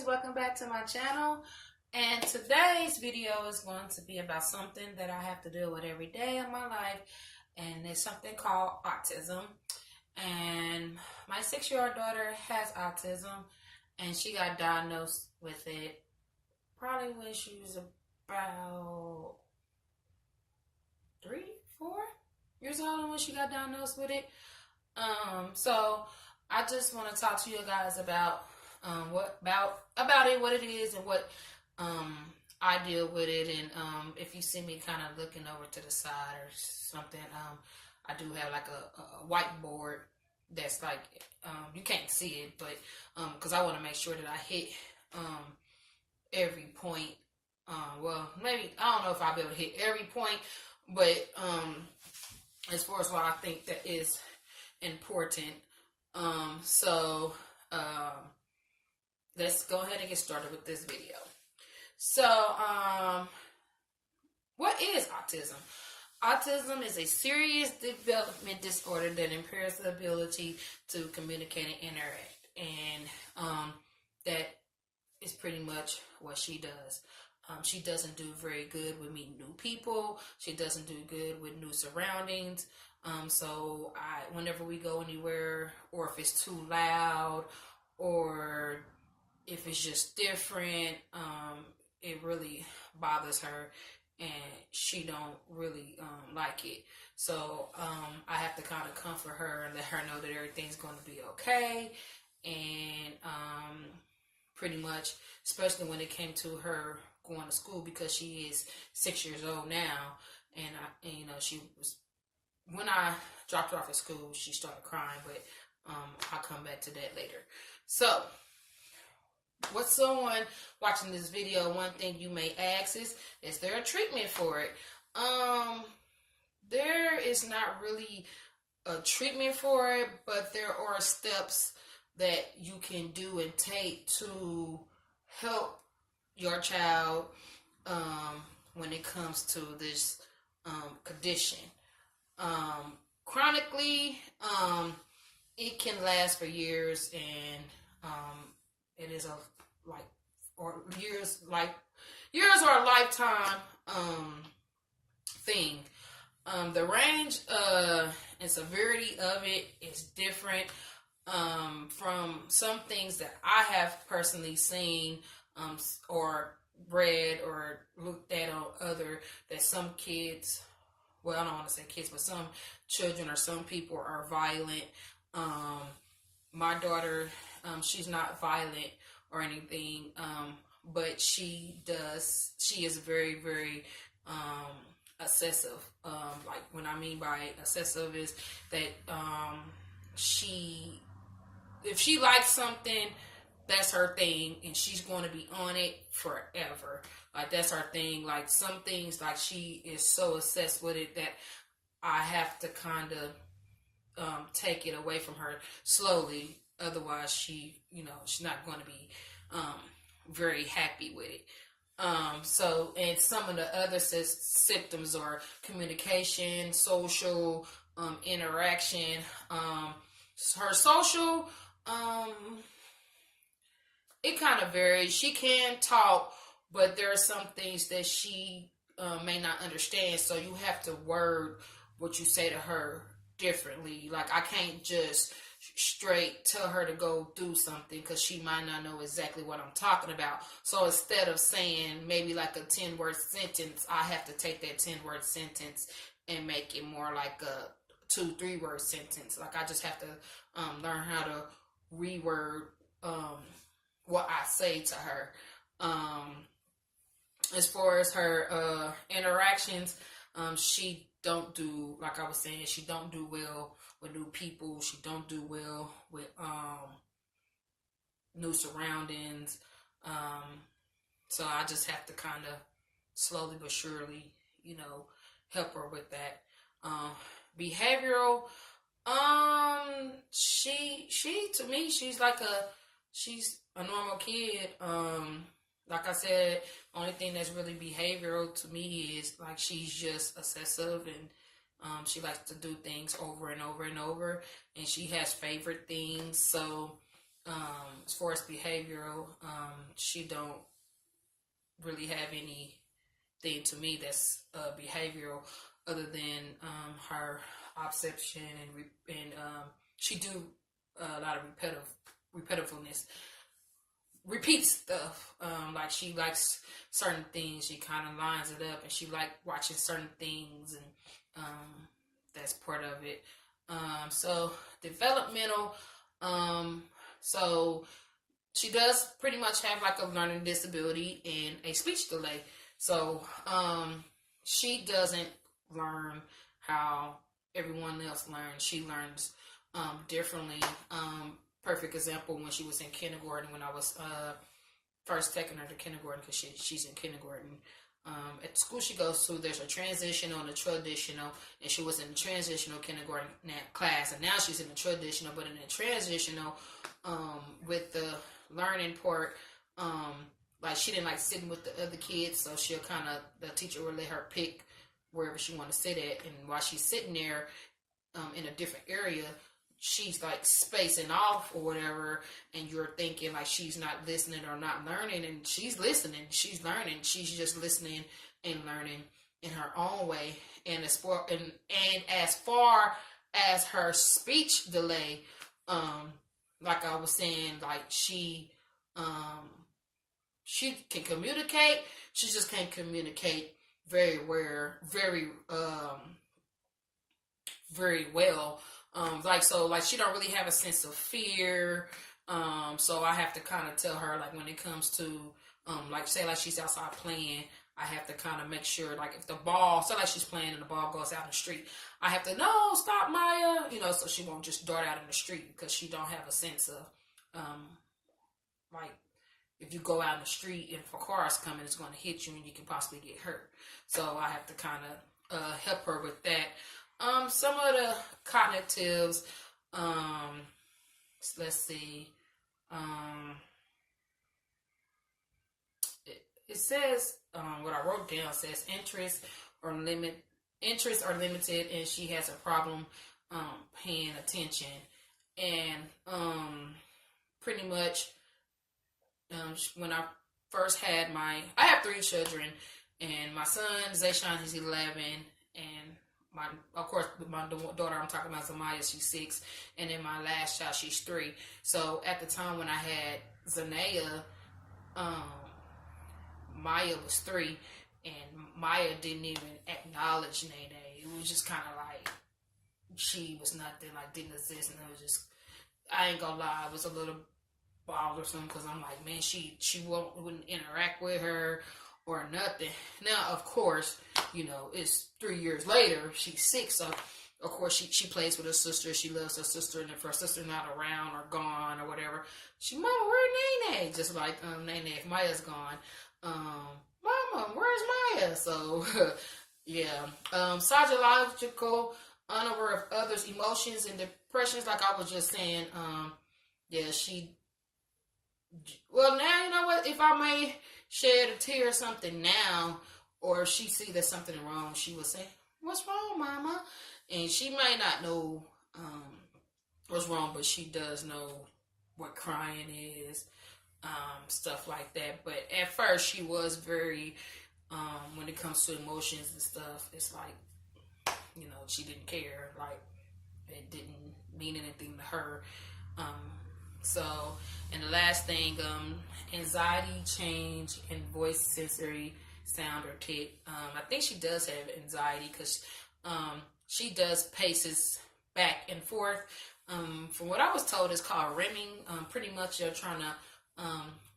guys, welcome back to my channel. And today's video is going to be about something that I have to deal with every day of my life, and it's something called autism. And my 6-year-old daughter has autism, and she got diagnosed with it probably when she was about 3, 4 years old when she got diagnosed with it. So I just want to talk to you guys about what it is, and what I deal with it. And if you see me kind of looking over to the side or something, I do have like a whiteboard that's like you can't see it, but because I want to make sure that I hit every point. Well, maybe I don't know if I'll be able to hit every point, but as far as what I think that is important. Let's go ahead and get started with this video. So, what is autism? Autism is a serious development disorder that impairs the ability to communicate and interact. And that is pretty much what she does. She doesn't do very good with meeting new people. She doesn't do good with new surroundings. So whenever we go anywhere, or if it's too loud, or if it's just different, it really bothers her, and she don't really like it. So I have to kind of comfort her and let her know that everything's going to be okay. And pretty much, especially when it came to her going to school, because she is 6 years old now, and you know, she was, when I dropped her off at school, she started crying, but I'll come back to that later. So, with someone watching this video, one thing you may ask is there a treatment for it? There is not really a treatment for it, but there are steps that you can do and take to help your child when it comes to this condition. Chronically, it can last for years, and it is years or a lifetime thing. The range and severity of it is different from some things that I have personally seen or read or looked at on other, that some kids, well, I don't want to say kids, but some children or some people are violent. My daughter, she's not violent or anything, but she is very, very obsessive. Like, what I mean by obsessive is that if she likes something, that's her thing, and she's going to be on it forever. Like, that's her thing. Like, some things, like, she is so obsessed with it that I have to kind of take it away from her slowly. Otherwise, she's not going to be very happy with it. So, and some of the other symptoms are communication, social interaction. Her social, it kind of varies. She can talk, but there are some things that she may not understand, so you have to word what you say to her differently. Like, I can't just straight tell her to go do something, because she might not know exactly what I'm talking about. So instead of saying maybe like a 10-word sentence, I have to take that 10-word sentence and make it more like a 2-3-word sentence. Like, I just have to learn how to reword what I say to her. As far as her interactions, she don't do, like I was saying, she don't do well with new people. She don't do well with new surroundings. So I just have to kind of slowly but surely, help her with that. Behavioral, she to me, she's a normal kid. Like I said, only thing that's really behavioral to me is, like, she's just obsessive, and she likes to do things over and over and over, and she has favorite things. So as far as behavioral, she don't really have anything to me that's behavioral other than her obsession and she do a lot of repetitiveness, repeats stuff. Like she likes certain things, she kind of lines it up, and she like watching certain things, and that's part of it. So developmental. So she does pretty much have like a learning disability and a speech delay. So she doesn't learn how everyone else learns. She learns differently. Perfect example, when she was in kindergarten, when I was first taking her to kindergarten, because she's in kindergarten. At the school she goes to, there's a transitional and a traditional, and she was in the transitional kindergarten class, and now she's in the traditional. But in the transitional, with the learning part, like she didn't like sitting with the other kids, so she'll kind of, the teacher will let her pick wherever she want to sit at, and while she's sitting there in a different area, she's like spacing off or whatever, and you're thinking like she's not listening or not learning, and she's listening, she's learning, she's just listening and learning in her own way. And as far as her speech delay, like I was saying, like she can communicate, she just can't communicate very well. Like she don't really have a sense of fear. So I have to kind of tell her, like when it comes to like say like she's outside playing, I have to kind of make sure, like if the ball, say like she's playing and the ball goes out in the street, I have to, no, stop, Maya, so she won't just dart out in the street, because she don't have a sense of like if you go out in the street and if a car is coming, it's going to hit you and you can possibly get hurt. So I have to kind of help her with that. Some of the cognitives, let's see, it says, what I wrote down says interests are limited, and she has a problem paying attention. And pretty much, when I first had I have 3 children, and my son Za'Myaih, he's 11, and of course, my daughter I'm talking about, Za'Myaih, she's 6, and then my last child, she's 3. So at the time when I had Za'Myaih, Maya was 3, and Maya didn't even acknowledge Nene. It was just kind of like she was nothing, like didn't exist, and it was just, I ain't gonna lie, it was a little bothersome, because I'm like, man, she wouldn't interact with her or nothing. Now, of course, it's 3 years later, she's 6, so of course she plays with her sister, she loves her sister, and if her sister's not around or gone or whatever, she, Mama, where's Nene? Just like Nene, if Maya's gone, Mama, where's Maya? So yeah. Psychological, unaware of others' emotions and depressions, like I was just saying. Yeah, well, now, you know what, if I may shed a tear or something now, or if she see there's something wrong, she will say, what's wrong, Mama? And she may not know what's wrong, but she does know what crying is, stuff like that. But at first, she was very, when it comes to emotions and stuff, it's like, she didn't care. Like, it didn't mean anything to her. So, and the last thing, anxiety, change, and voice, sensory, sound, or tick. I think she does have anxiety, because she does paces back and forth. From what I was told, it's called rimming. Pretty much they're trying to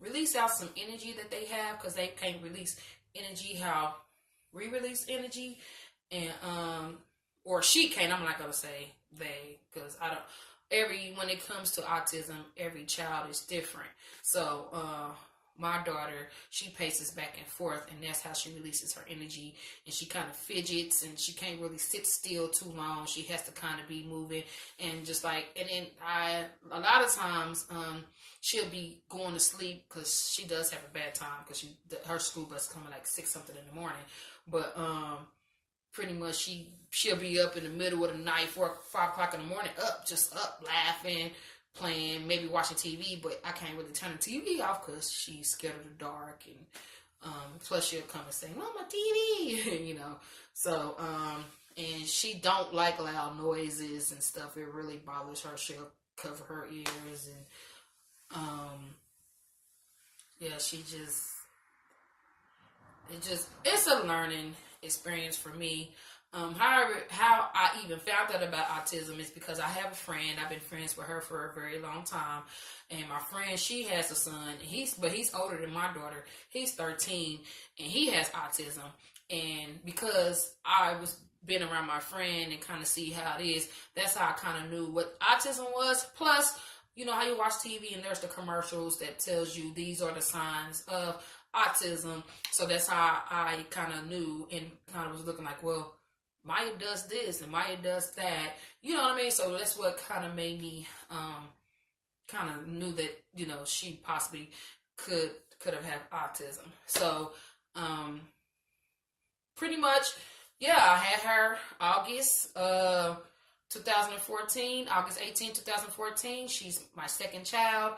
release out some energy that they have, because they can't release energy how we release energy. And or she can't, I'm not going to say they, because I don't, when it comes to autism, every child is different. So my daughter, she paces back and forth, and that's how she releases her energy. And she kind of fidgets, and she can't really sit still too long. She has to kind of be moving, and just like, and then a lot of times, she'll be going to sleep, because she does have a bad time, because her school bus coming like 6 something in the morning. But pretty much she'll be up in the middle of the night, 4 or 5 o'clock in the morning, just up laughing, playing, maybe watching TV, but I can't really turn the TV off because she's scared of the dark, and plus she'll come and say, "Mama, TV," So, and she don't like loud noises and stuff. It really bothers her. She'll cover her ears, and yeah, it's a learning experience for me. However, how I even found out about autism is because I have a friend. I've been friends with her for a very long time, and my friend, she has a son. He's older than my daughter. He's 13, and he has autism. And because I was been around my friend and kind of see how it is, that's how I kind of knew what autism was. Plus, you know how you watch TV and there's the commercials that tells you these are the signs of autism. So that's how I kind of knew and kind of was looking like, well, Maya does this and Maya does that. You know what I mean? So that's what kind of made me kind of knew that, she possibly could have had autism. So pretty much, yeah, I had her August 2014, August 18, 2014. She's my second child.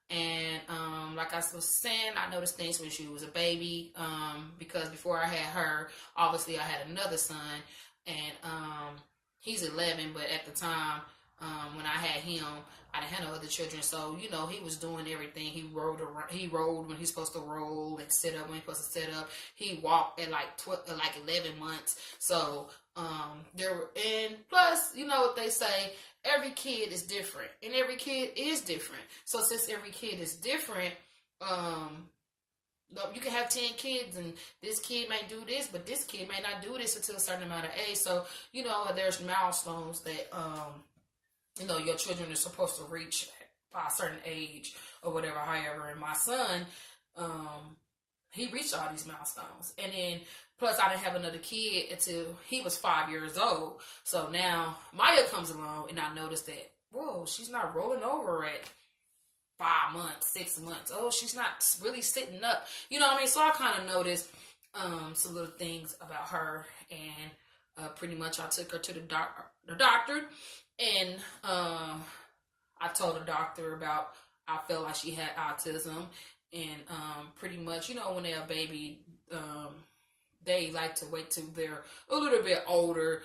And like I was saying, I noticed things when she was a baby, because before I had her, obviously I had another son, and he's 11, but at the time when I had him, I didn't have no other children, so he was doing everything. He rolled when he's supposed to roll, and sit up when he's supposed to sit up. He walked at like 11 months. So and plus, what they say, every kid is different, and every kid is different. So since every kid is different, you can have 10 kids, and this kid may do this, but this kid may not do this until a certain amount of age. So there's milestones that your children are supposed to reach by a certain age or whatever. However, and my son, he reached all these milestones, and then plus I didn't have another kid until he was 5 years old. So now Maya comes along, and I noticed that, whoa, she's not rolling over at 5 months, 6 months. Oh, she's not really sitting up. You know what I mean? So I kind of noticed some little things about her, and pretty much I took her to the doctor, and I told the doctor about, I felt like she had autism, and pretty much, when they're a baby, they like to wait till they're a little bit older,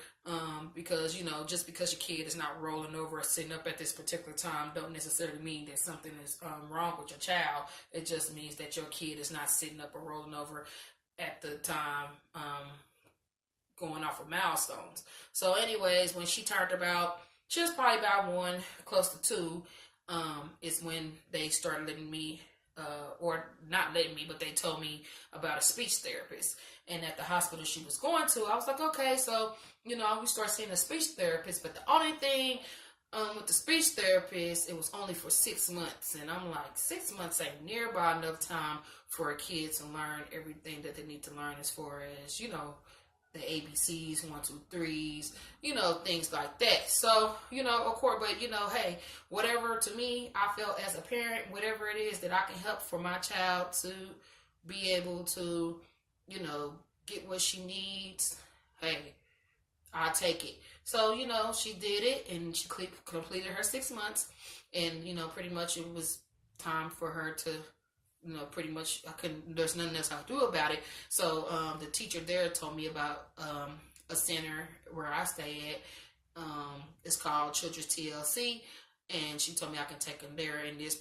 because, just because your kid is not rolling over or sitting up at this particular time don't necessarily mean that something is wrong with your child. It just means that your kid is not sitting up or rolling over at the time going off of milestones. So anyways, when she turned she was probably about 1, close to 2, is when they started letting me, or not letting me, but they told me about a speech therapist. And at the hospital she was going to, I was like, okay, so, we start seeing a speech therapist. But the only thing with the speech therapist, it was only for 6 months. And I'm like, 6 months ain't nearby enough time for a kid to learn everything that they need to learn as far as, the ABCs, 1, 2, 3s, things like that. So, of course, but, hey, whatever, to me, I felt as a parent, whatever it is that I can help for my child to be able to, get what she needs, hey, I'll take it. So, she did it, and she completed her 6 months, and, pretty much it was time for her to, pretty much there's nothing else I could do about it. So the teacher there told me about a center where I stay at. It's called Children's TLC, and she told me I can take them there. And this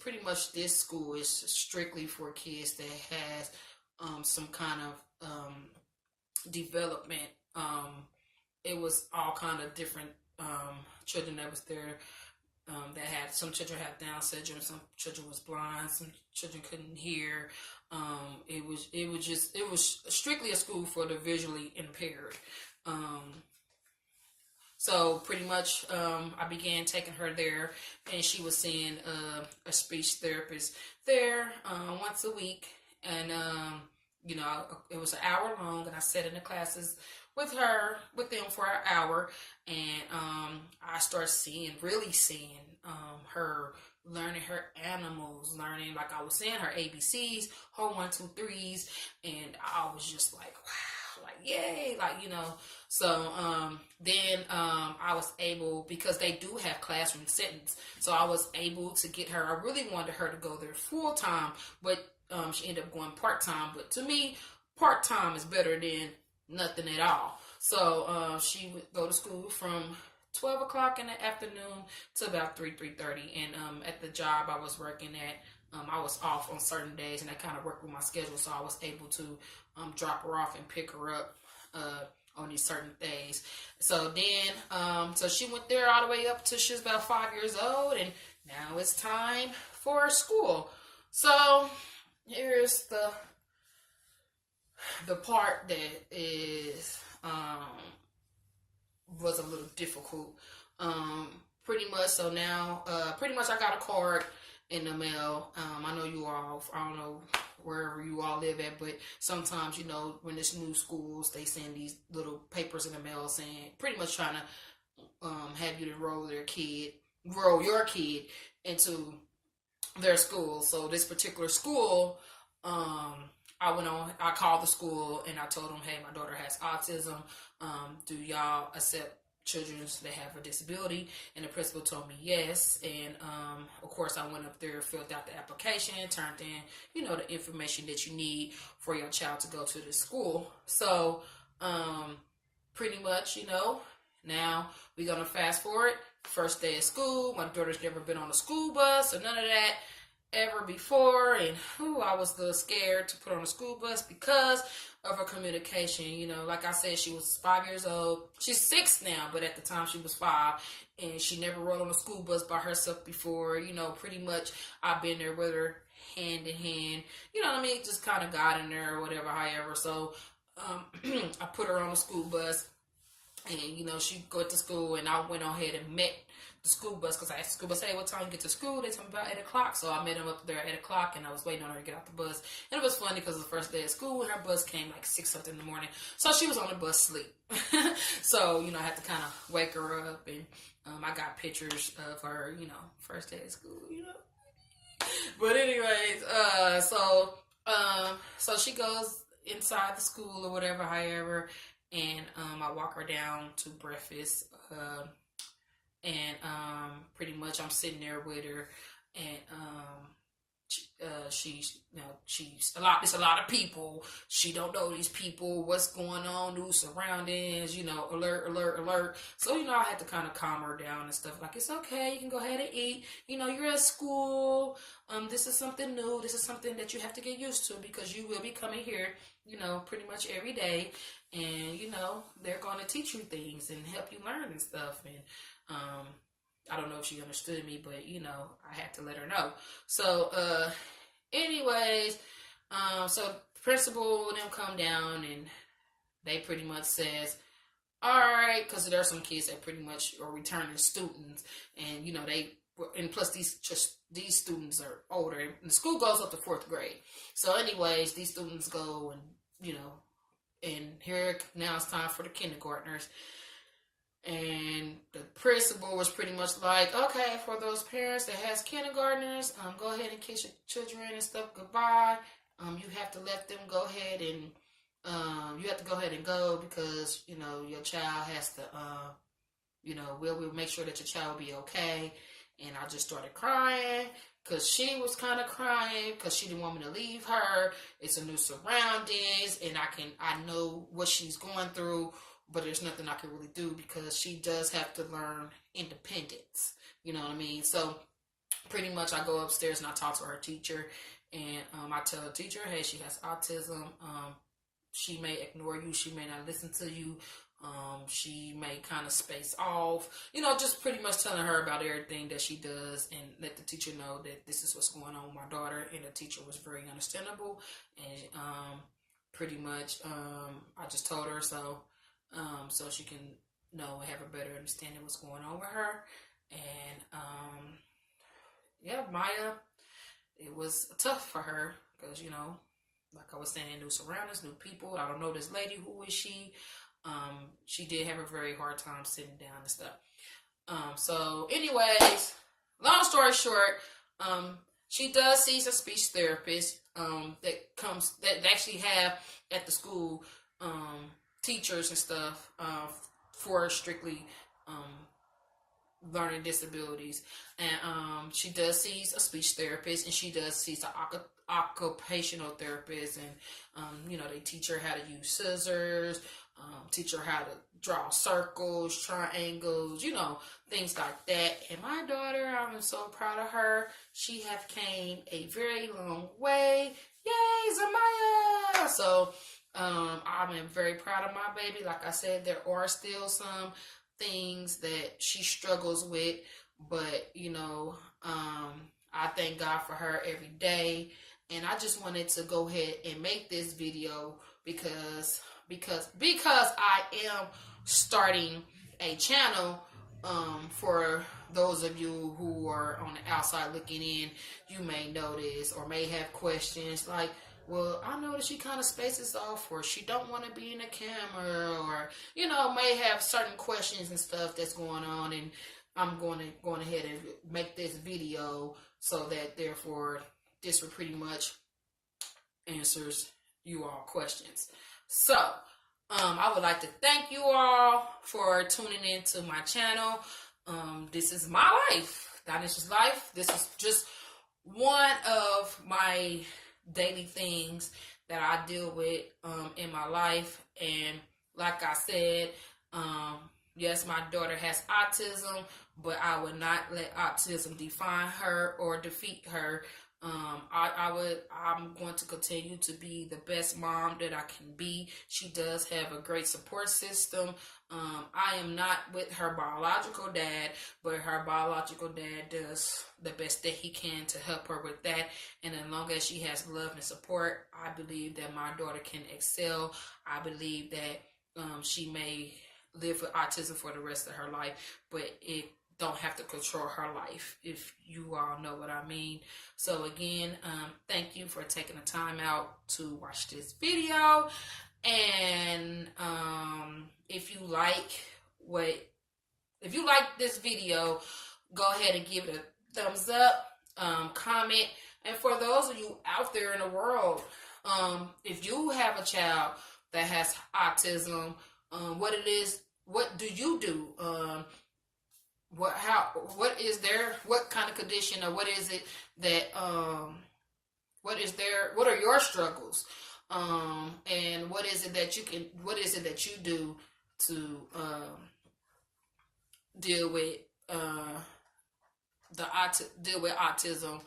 school is strictly for kids that has some kind of development. It was all kind of different children that was there. That had, some children had Down syndrome, some children was blind, some children couldn't hear. It was strictly a school for the visually impaired. So pretty much, I began taking her there, and she was seeing a speech therapist there once a week, and it was an hour long, and I sat in the classes with them for an hour, and I started really seeing her learning her animals, learning, like I was saying, her ABCs, her 1, 2, 3s, and I was just like, wow. like, yay, like, So then I was able, because they do have classroom settings, so I was able to get her. I really wanted her to go there full time, but she ended up going part time. But to me, part time is better than nothing at all. So she would go to school from 12 o'clock in the afternoon to about 3:30. And at the job I was working at, I was off on certain days, and I kind of worked with my schedule, so I was able to drop her off and pick her up on these certain days. So then, so she went there all the way up till she was about 5 years old, and now it's time for school. So here's the part that is was a little difficult. Pretty much. So now, pretty much, I got a card in the mail. I know you all, I don't know wherever you all live at, but sometimes, when there's new schools, they send these little papers in the mail saying, pretty much trying to have you to enroll your kid into their school. So this particular school, I called the school and I told them, hey, my daughter has autism. Do y'all accept children that have a disability? And the principal told me yes. And of course, I went up there, filled out the application, turned in, the information that you need for your child to go to the school. So pretty much, now we're going to fast forward. First day of school. My daughter's never been on a school bus or none of that ever before, and I was a little scared to put her on a school bus because of her communication. Like I said, she was 5 years old. She's 6 now, but at the time she was 5, and she never rode on a school bus by herself before. Pretty much I've been there with her hand in hand. You know what I mean? Just kind of got in there or whatever, however. So I put her on a school bus, and she go to school, and I went ahead and met the school bus, because I asked the school bus, hey, what time you get to school? They told me about 8 o'clock. So I met them up there at 8 o'clock, and I was waiting on her to get out the bus. And it was funny because it was the first day of school, and her bus came like 6 something in the morning. So she was on the bus sleep. So, I had to kind of wake her up, and I got pictures of her, first day of school, But anyways, so she goes inside the school or whatever, however, and I walk her down to breakfast, and pretty much I'm sitting there with her, and she's it's a lot of people. She don't know these people, what's going on, new surroundings, alert. So I had to kind of calm her down and stuff, like, it's okay, you can go ahead and eat, you're at school, this is something new, this is something that you have to get used to, because you will be coming here pretty much every day, and they're going to teach you things and help you learn and stuff. And I don't know if she understood me, but I had to let her know. So anyways, so the principal and them come down, and they pretty much says, all right, because there are some kids that pretty much are returning students, and and plus these students are older, and the school goes up to 4th grade. So anyways, these students go, and and here now it's time for the kindergartners. And the principal was pretty much like, okay, for those parents that has kindergartners, go ahead and kiss your children and stuff goodbye. You have to let them go ahead and you have to go ahead and go, because your child has to we'll make sure that your child will be okay. And I just started crying, because she was kind of crying, because she didn't want me to leave her. It's a new surroundings, and I know what she's going through, but there's nothing I can really do, because she does have to learn independence. You know what I mean? So pretty much I go upstairs and I talk to her teacher, and I tell the teacher, hey, she has autism. She may ignore you. She may not listen to you. She may kind of space off, just pretty much telling her about everything that she does, and let the teacher know that this is what's going on with my daughter. And the teacher was very understandable, and pretty much I just told her so she can have a better understanding what's going on with her. And yeah, Maya, it was tough for her, because like I was saying, new surroundings, new people. I don't know this lady. Who is she? She did have a very hard time sitting down and stuff. So anyways, long story short, she does see a speech therapist that actually have at the school teachers and stuff for strictly learning disabilities. And she does see a speech therapist, and she does see an occupational therapist. And they teach her how to use scissors, teach her how to draw circles, triangles, things like that. And my daughter, I'm so proud of her. She have came a very long way. Yay, Za'Myaih! So I'm very proud of my baby. Like I said, there are still some things that she struggles with, but I thank God for her every day. And I just wanted to go ahead and make this video because I am starting a channel. For those of you who are on the outside looking in, you may notice or may have questions like, well, I notice she kind of spaces off, or she don't want to be in the camera, or may have certain questions and stuff that's going on. And I'm going ahead and make this video so that therefore this will pretty much answers you all questions. So I would like to thank you all for tuning in to my channel. This is my life, Dinish's life. This is just one of my daily things that I deal with in my life. And like I said, yes, my daughter has autism, but I would not let autism define her or defeat her. I'm going to continue to be the best mom that I can be. She does have a great support system. I am not with her biological dad, but her biological dad does the best that he can to help her with that. And as long as she has love and support, I believe that my daughter can excel. I believe that she may live with autism for the rest of her life, but it don't have to control her life, if you all know what I mean. So again, thank you for taking the time out to watch this video. And if you like this video, go ahead and give it a thumbs up, comment. And for those of you out there in the world, if you have a child that has autism, what do you do? What kind of condition, or what is it that what are your struggles, and what is it that you do to deal with autism?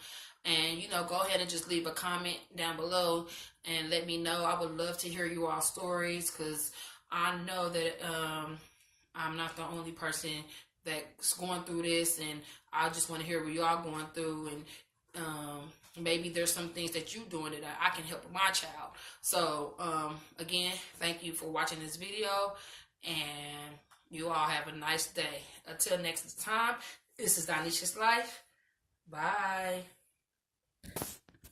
And go ahead and just leave a comment down below and let me know. I would love to hear you all stories, because I know that I'm not the only person that's going through this, and I just want to hear what y'all going through. And maybe there's some things that you doing that I can help with my child. So again, thank you for watching this video, and you all have a nice day. Until next time, this is Dinish's Life. Bye.